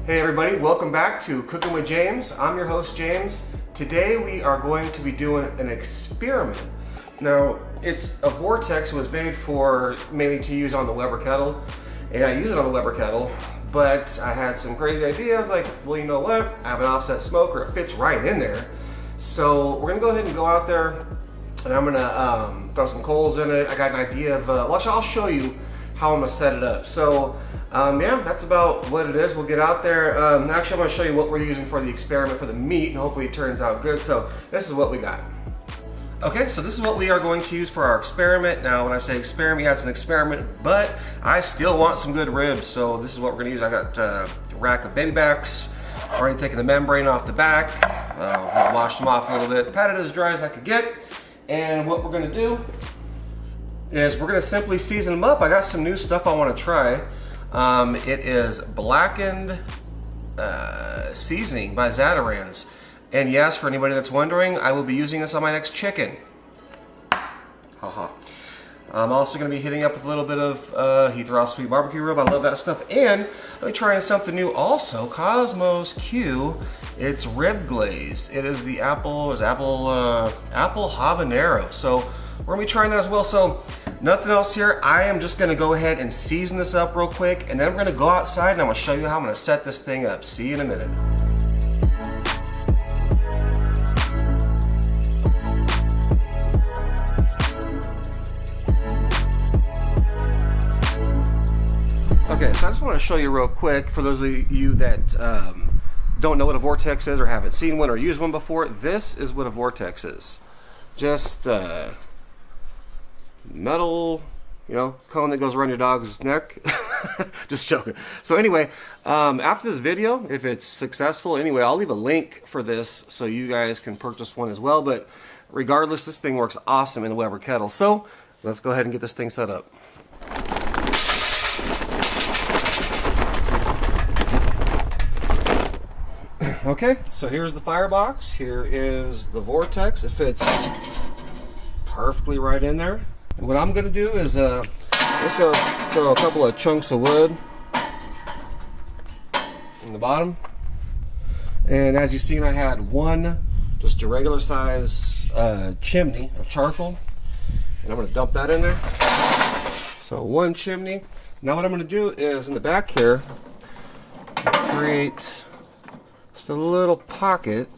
Hey everybody, welcome back to Cooking with James. I'm your host James. Today we are going to be doing an experiment. Now, it's a Vortex. It was made for mainly to use on the Weber kettle, and I use it on the Weber kettle, but I had some crazy ideas like, well, you know what? I have an offset smoker, it fits right in there. So we're gonna go ahead and go out there, and I'm gonna throw some coals in it. I got an idea of, I'll show you how I'm gonna set it up. So yeah, that's about what it is. We'll get out there. Actually, I'm gonna show you what we're using for the experiment for the meat, and hopefully it turns out good. So this is what we got. Okay, so this is what we are going to use for our experiment. Now, when I say experiment, yeah, it's an experiment, but I still want some good ribs. So this is what we're gonna use. I got a rack of baby backs. Already taken the membrane off the back. Washed them off a little bit, patted it as dry as I could get. And what we're gonna do is we're gonna simply season them up. I got some new stuff I wanna try. It is blackened seasoning by Zatarain's. And yes, for anybody that's wondering, I will be using this on my next chicken. Haha. I'm also going to be hitting up with a little bit of Heath Ross sweet barbecue rub. I love that stuff. And I'll be trying something new also. Cosmos Q. It's rib glaze. It is the apple habanero. So we're going to be trying that as well. So nothing else here. I am just going to go ahead and season this up real quick. And then I'm going to go outside and I'm going to show you how I'm going to set this thing up. See you in a minute. Okay, so I just want to show you real quick, for those of you that don't know what a Vortex is or haven't seen one or used one before, this is what a Vortex is. Just metal, cone that goes around your dog's neck. Just joking. So anyway, after this video, if it's successful, anyway, I'll leave a link for this so you guys can purchase one as well. But regardless, this thing works awesome in the Weber kettle. So let's go ahead and get this thing set up. Okay, so here's the firebox. Here is the Vortex. It fits perfectly right in there. And what I'm going to do is just going to throw a couple of chunks of wood in the bottom. And as you've seen, I had one just a regular size chimney of charcoal. And I'm going to dump that in there. So one chimney. Now what I'm going to do is in the back here, create a little pocket.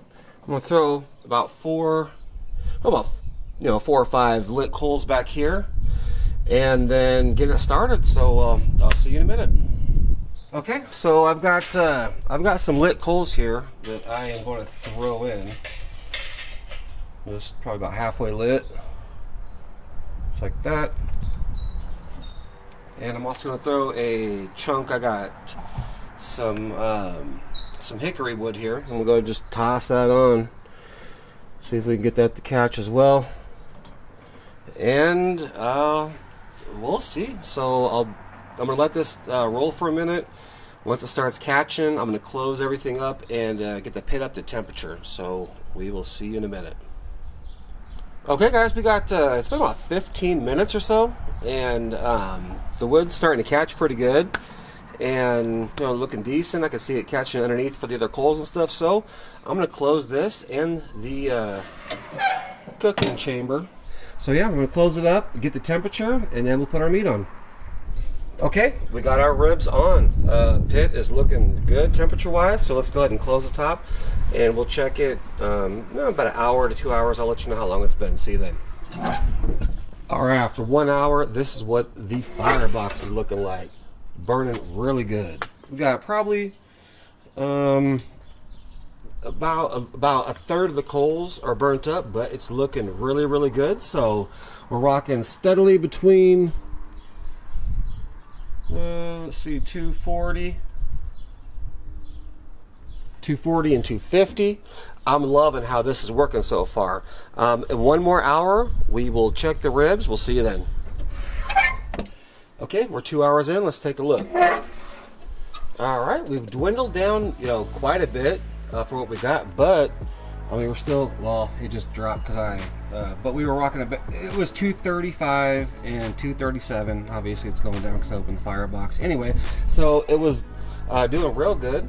I'm going to throw about four or five lit coals back here, and then get it started. So I'll see you in a minute. Okay, so I've got some lit coals here that I am going to throw in. Just probably about halfway lit, just like that. And I'm also going to throw a chunk. I got some hickory wood here, and we'll go just toss that on, see if we can get that to catch as well, and we'll see. So I'm gonna let this roll for a minute. Once it starts catching, I'm gonna close everything up and get the pit up to temperature. So we will see you in a minute. Okay guys, we got it's been about 15 minutes or so, and the wood's starting to catch pretty good. And looking decent. I can see it catching underneath for the other coals and stuff. So I'm going to close this and the cooking chamber. So yeah, I'm going to close it up, get the temperature, and then we'll put our meat on. Okay, we got our ribs on. Pit is looking good temperature wise, so let's go ahead and close the top, and we'll check it about an hour to 2 hours. I'll let you know how long it's been. See you then. Alright, after 1 hour, this is what the firebox is looking like. Burning really good. We got probably about a third of the coals are burnt up, but it's looking really good. So we're rocking steadily between let's see, 240 and 250. I'm loving how this is working so far. In 1 more hour we will check the ribs. We'll see you then. Okay, we're 2 hours in. Let's take a look. All right, we've dwindled down, quite a bit for what we got, but I mean, we're still, well, it just dropped because but we were rocking a bit. It was 235 and 237. Obviously, it's going down because I opened the firebox. Anyway, so it was doing real good.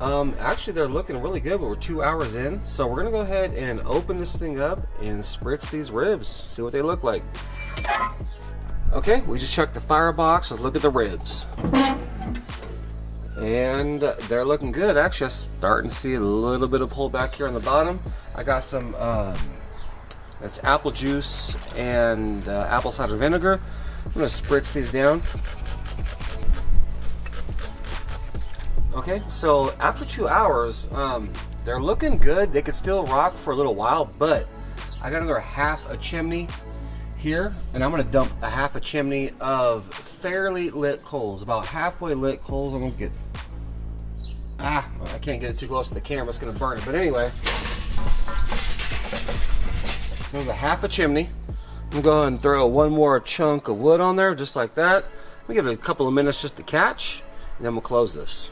Actually they're looking really good, but we're 2 hours in. So we're gonna go ahead and open this thing up and spritz these ribs, see what they look like. Okay, we just checked the firebox. Let's look at the ribs. And they're looking good. Actually, I'm starting to see a little bit of pullback here on the bottom. I got some, that's apple juice and apple cider vinegar. I'm gonna spritz these down. Okay, so after 2 hours, they're looking good. They could still rock for a little while, but I got another half a chimney here, and I'm gonna dump a half a chimney of fairly lit coals, about halfway lit coals. I'm gonna get, I can't get it too close to the camera, it's gonna burn it. But anyway, so there's a half a chimney. I'm gonna go ahead and throw one more chunk of wood on there, just like that. We give it a couple of minutes just to catch, and then we'll close this.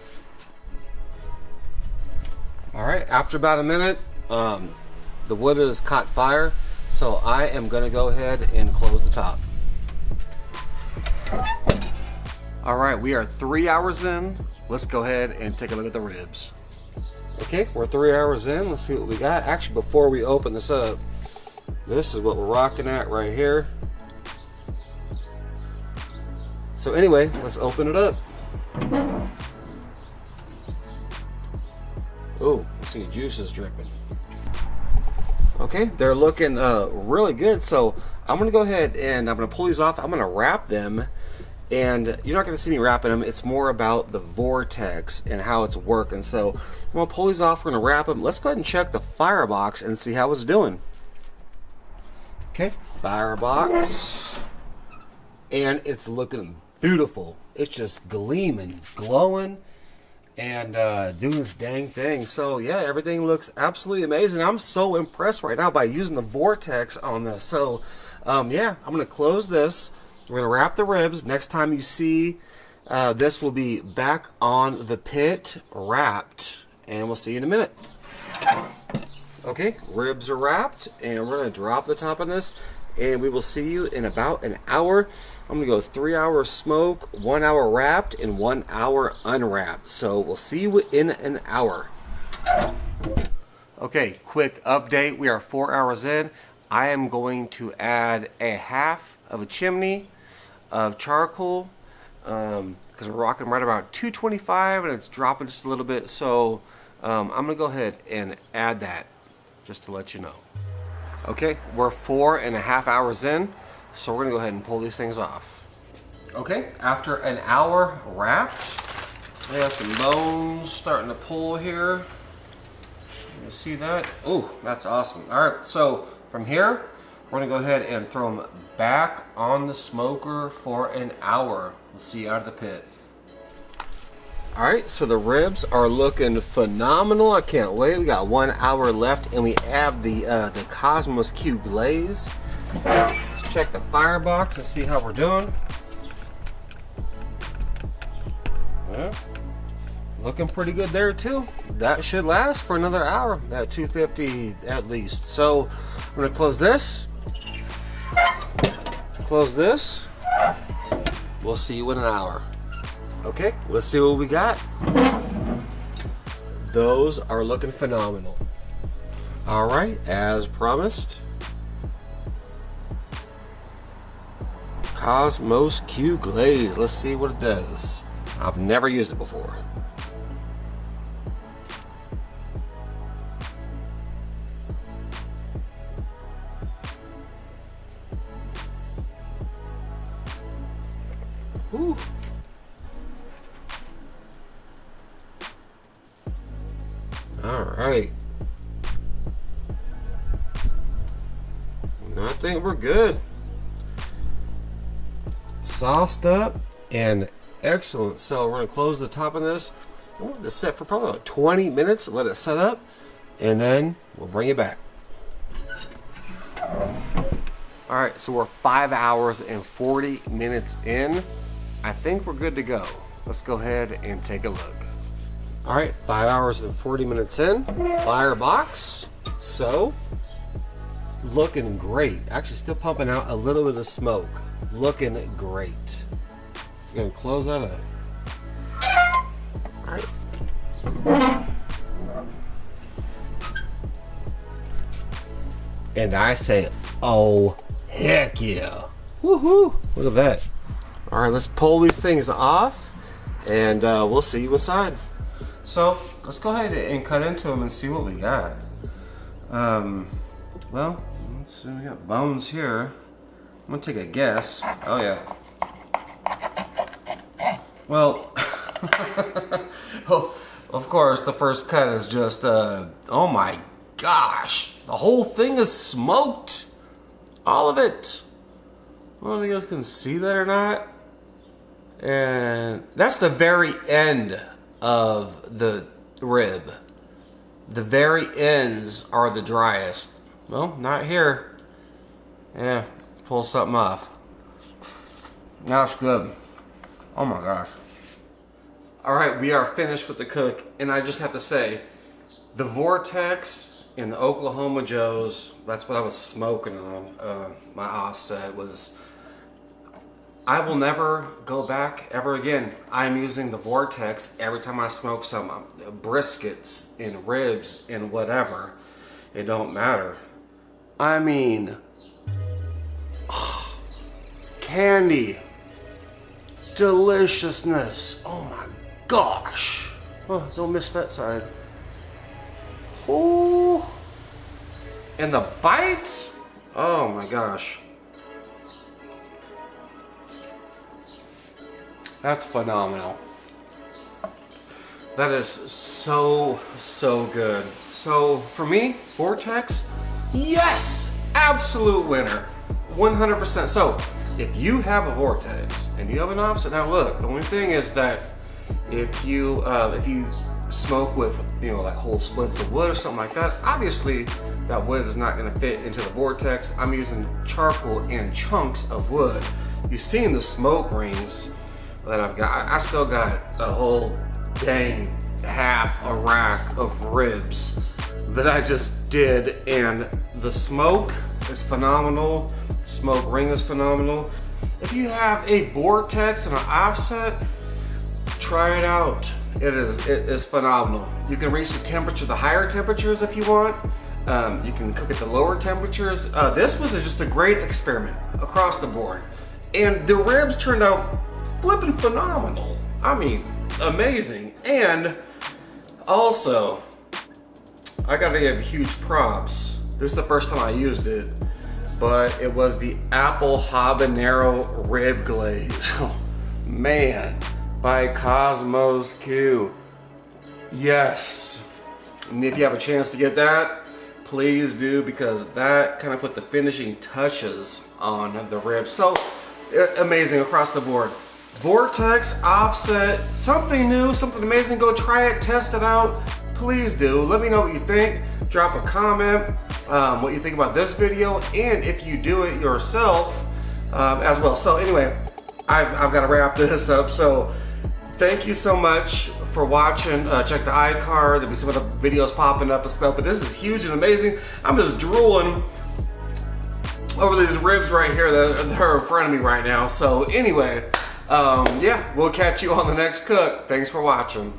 All right, after about a minute, the wood has caught fire, so I am going to go ahead and close the top. All right, we are 3 hours in. Let's go ahead and take a look at the ribs. Okay, we're 3 hours in. Let's see what we got. Actually, before we open this up, this is what we're rocking at right here. So anyway, let's open it up. Oh, I see juices dripping. Okay, they're looking really good. So I'm gonna go ahead and I'm gonna pull these off. I'm gonna wrap them, and you're not gonna see me wrapping them. It's more about the Vortex and how it's working. So I'm gonna pull these off. We're gonna wrap them. Let's go ahead and check the firebox and see how it's doing. Okay, firebox, and it's looking beautiful. It's just gleaming, glowing, and doing this dang thing. So yeah, everything looks absolutely amazing. I'm so impressed right now by using the Vortex on this. So yeah, I'm gonna close this. We're gonna wrap the ribs. Next time you see this will be back on the pit wrapped, and we'll see you in a minute. Okay, ribs are wrapped, and we're gonna drop the top on this, and we will see you in about an hour. I'm gonna go 3 hours smoke, 1 hour wrapped, and 1 hour unwrapped. So we'll see you in an hour. Okay, quick update. We are 4 hours in. I am going to add a half of a chimney of charcoal because we're rocking right about 225 and it's dropping just a little bit. So I'm gonna go ahead and add that just to let you know. Okay, we're 4.5 hours in. So we're gonna go ahead and pull these things off. Okay, after an hour wrapped, we have some bones starting to pull here. You see that? Oh, that's awesome. All right, so from here, we're gonna go ahead and throw them back on the smoker for an hour. We'll see you out of the pit. All right, so the ribs are looking phenomenal. I can't wait. We got 1 hour left, and we have the Cosmos Q glaze. Let's check the firebox and see how we're doing. Yeah, looking pretty good there too. That should last for another hour, that 250 at least. So I'm gonna close this. Close this. We'll see you in an hour. Okay, let's see what we got. Those are looking phenomenal. All right, as promised. Cosmos Q glaze. Let's see what it does. I've never used it before. Whew. All right. I think we're good. Sauced up and excellent. So we're going to close the top of this. I want this set for probably about 20 minutes. Let it set up, and then we'll bring it back. All right, so we're 5 hours and 40 minutes in. I think we're good to go. Let's go ahead and take a look. All right, 5 hours and 40 minutes in. Firebox. So looking great. Actually still pumping out a little bit of smoke. Looking great. I'm gonna close that up. All right, And I say, oh, heck yeah. Woohoo, look at that. All right, let's pull these things off and we'll see you inside. So let's go ahead and cut into them and see what we got. Well, let's see, we got bones here. I'm gonna take a guess. Oh yeah. Well, oh, of course, the first cut is just, oh my gosh, the whole thing is smoked. All of it. I don't know if you guys can see that or not. And that's the very end of the rib. The very ends are the driest. Well, not here. Yeah, pull something off. That's good. Oh my gosh. All right, we are finished with the cook, and I just have to say, the Vortex in the Oklahoma Joe's, that's what I was smoking on. My offset was, I will never go back ever again. I'm using the Vortex every time I smoke some briskets and ribs and whatever. It don't matter. I mean, candy, deliciousness. Oh my gosh. Oh, don't miss that side. Oh, and the bite. Oh my gosh. That's phenomenal. That is so, so good. So for me, Vortex, yes, absolute winner, 100%. So if you have a Vortex and you have an offset, now look, the only thing is that if you smoke with, you know, like whole splits of wood or something like that, obviously that wood is not going to fit into the Vortex. I'm using charcoal and chunks of wood. You've seen the smoke rings that I've got. I still got a whole dang half a rack of ribs that I just did, and the smoke is phenomenal. Smoke ring is phenomenal. If you have a Vortex and an offset, try it out. It is phenomenal. You can reach the temperature, the higher temperatures if you want. You can cook at the lower temperatures. This was just a great experiment across the board, and the ribs turned out flipping phenomenal. I mean, amazing. And also, I gotta give huge props. This is the first time I used it, but it was the apple habanero rib glaze. Oh, man, by Cosmos Q. Yes. And if you have a chance to get that, please do, because that kind of put the finishing touches on the ribs. So amazing across the board. Vortex, offset, something new, something amazing. Go try it, test it out. Please do. Let me know what you think. Drop a comment, what you think about this video, and if you do it yourself as well. So anyway, I've got to wrap this up. So thank you so much for watching. Check the iCard. There'll be some other videos popping up and stuff, but this is huge and amazing. I'm just drooling over these ribs right here that are in front of me right now. So anyway, yeah, we'll catch you on the next cook. Thanks for watching.